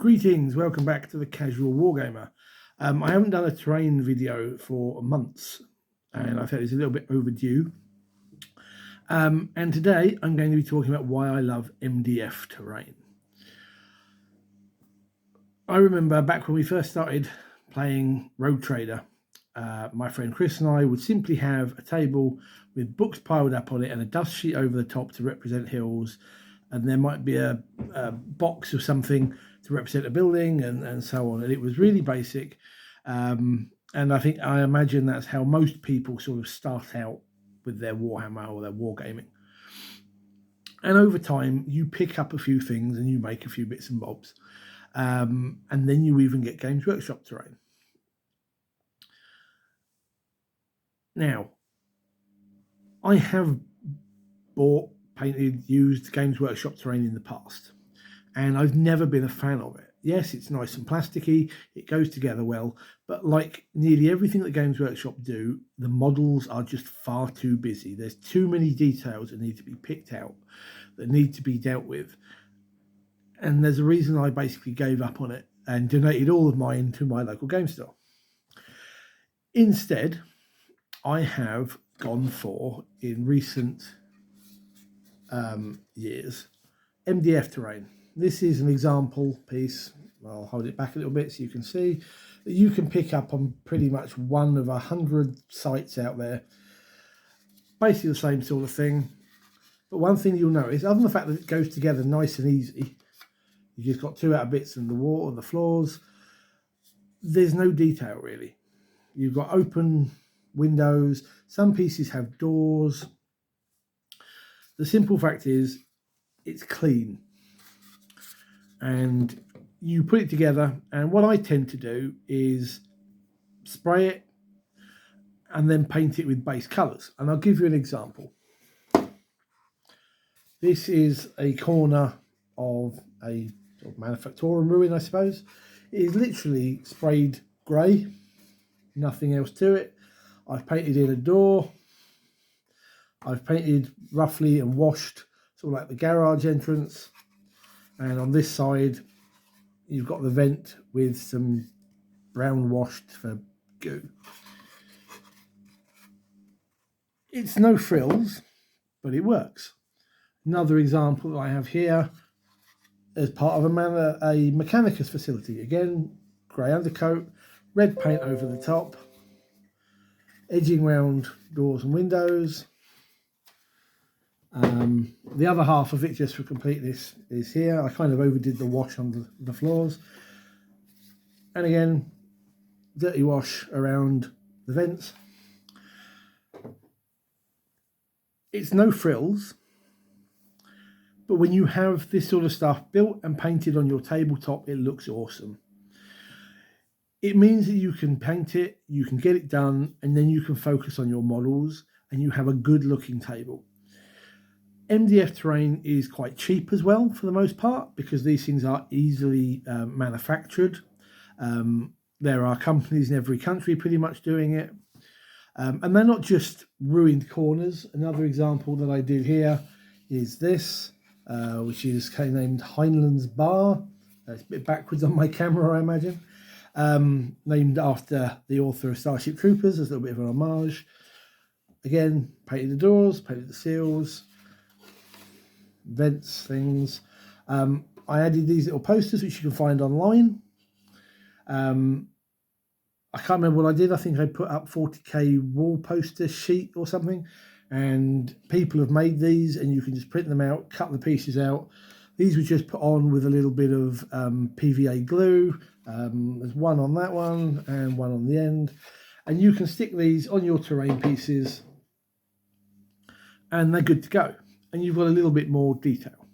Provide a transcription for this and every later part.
Greetings, welcome back to the Casual Wargamer. I haven't done a terrain video for months and I felt it's a little bit overdue. And today I'm going to be talking about why I love MDF terrain. I remember back when we first started playing Road Trader, my friend Chris and I would simply have a table with books piled up on it and a dust sheet over the top to represent hills, and there might be a box of something to represent a building and so on. And it was really basic. And I imagine that's how most people sort of start out with their Warhammer or their wargaming. And over time, you pick up a few things and you make a few bits and bobs. And then you even get Games Workshop terrain. Now, I have bought, painted, used Games Workshop terrain in the past, and I've never been a fan of it. Yes, it's nice and plasticky, it goes together well, but like nearly everything that Games Workshop do, the models are just far too busy. There's too many details that need to be picked out, that need to be dealt with. And there's a reason I basically gave up on it and donated all of mine to my local game store. Instead, I have gone for, in recent years, MDF terrain. This is an example piece. I'll hold it back a little bit so you can see that you can pick up on pretty much one of 100 sites out there. Basically the same sort of thing. But one thing you'll notice, other than the fact that it goes together nice and easy, you just got two outer bits and the wall and the floors, there's no detail really. You've got open windows, some pieces have doors. The simple fact is it's clean, and you put it together, and what I tend to do is spray it and then paint it with base colours. And I'll give you an example. This is a corner of a sort of manufactorum ruin, I suppose. It is literally sprayed grey, nothing else to it. I've painted in a door. I've painted roughly and washed sort of like the garage entrance. And on this side, you've got the vent with some brown washed for goo. It's no frills, but it works. Another example that I have here as part of a Mechanicus facility. Again, grey undercoat, red paint over the top, edging round doors and windows. The other half of it, just for completeness, is here. I kind of overdid the wash on the floors. And again, dirty wash around the vents. It's no frills, but when you have this sort of stuff built and painted on your tabletop, it looks awesome. It means that you can paint it, you can get it done, and then you can focus on your models and you have a good looking table. MDF terrain is quite cheap as well for the most part, because these things are easily manufactured. There are companies in every country pretty much doing it. And they're not just ruined corners. Another example that I did here is this, which is named Heinlein's Bar. It's a bit backwards on my camera, I imagine. Named after the author of Starship Troopers as a little bit of an homage. Again, painted the doors, painted the seals, vents, things. I added these little posters which you can find online. I can't remember what I did. I think I put up 40k wall poster sheet or something, and people have made these and you can just print them out, cut the pieces out. These were just put on with a little bit of PVA glue. There's one on that one and one on the end, and you can stick these on your terrain pieces and they're good to go, and you've got a little bit more detail.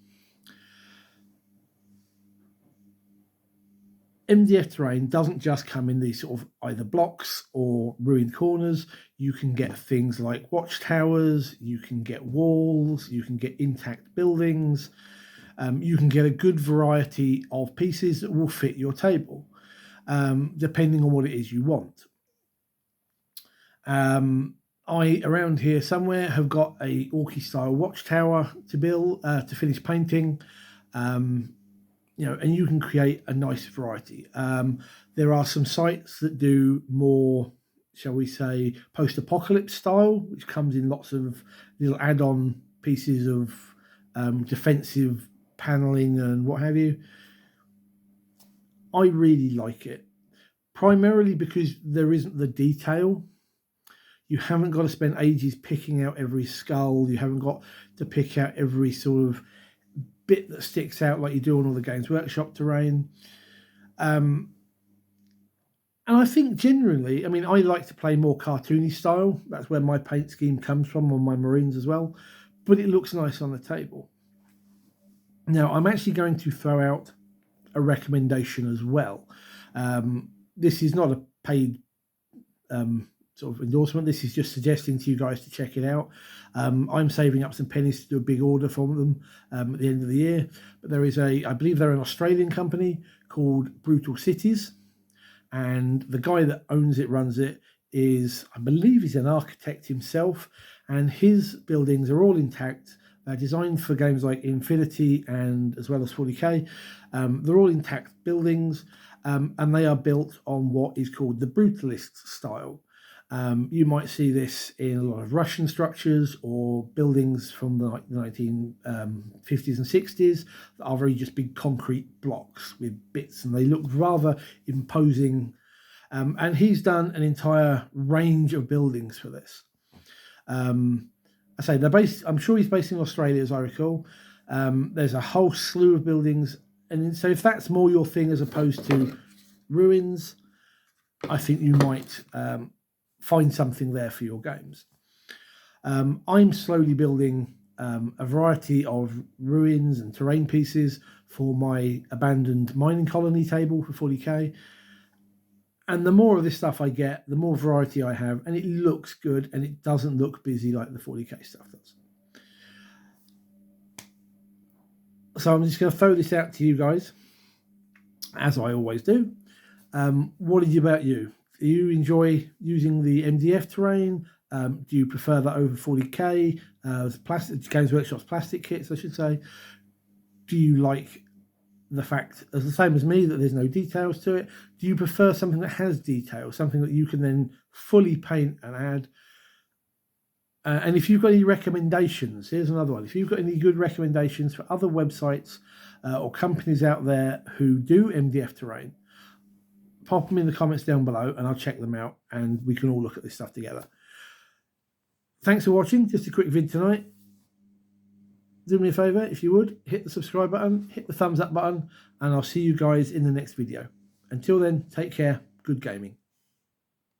MDF terrain doesn't just come in these sort of either blocks or ruined corners. You can get things like watchtowers, you can get walls, you can get intact buildings. You can get a good variety of pieces that will fit your table, depending on what it is you want. I, around here somewhere, have got a Orky style watchtower to build, to finish painting. and you can create a nice variety. There are some sites that do more, shall we say, post-apocalypse style, which comes in lots of little add-on pieces of defensive paneling and what have you. I really like it, primarily because there isn't the detail. You haven't got to spend ages picking out every skull. You haven't got to pick out every sort of bit that sticks out like you do on all the Games Workshop terrain. And I think generally, I like to play more cartoony style. That's where my paint scheme comes from on my Marines as well. But it looks nice on the table. Now, I'm actually going to throw out a recommendation as well. This is not a paid sort of endorsement. This is just suggesting to you guys to check it out. I'm saving up some pennies to do a big order from them at the end of the year. But there is I believe they're an Australian company called Brutal Cities. And the guy that owns it, runs it, I believe he's an architect himself. And his buildings are all intact. They're designed for games like Infinity and as well as 40k. They're all intact buildings. And they are built on what is called the Brutalist style. You might see this in a lot of Russian structures or buildings from the 1950s and 60s that are very just big concrete blocks with bits, and they look rather imposing. And he's done an entire range of buildings for this. I say they're based. I'm sure he's based in Australia, as I recall. There's a whole slew of buildings, and so if that's more your thing as opposed to ruins, I think you might find something there for your games. I'm slowly building a variety of ruins and terrain pieces for my abandoned mining colony table for 40k. And the more of this stuff I get, the more variety I have, and it looks good, and it doesn't look busy like the 40k stuff does. So I'm just going to throw this out to you guys, as I always do. What is it about you? Do you enjoy using the MDF terrain? Do you prefer that over 40k? Plastic Games Workshop's plastic kits, I should say. Do you like the fact, as the same as me, that there's no details to it? Do you prefer something that has details, something that you can then fully paint and add? And if you've got any recommendations, here's another one. If you've got any good recommendations for other websites or companies out there who do MDF terrain, pop them in the comments down below and I'll check them out and we can all look at this stuff together. Thanks for watching. Just a quick vid tonight. Do me a favour, if you would, hit the subscribe button, hit the thumbs up button, and I'll see you guys in the next video. Until then, take care. Good gaming.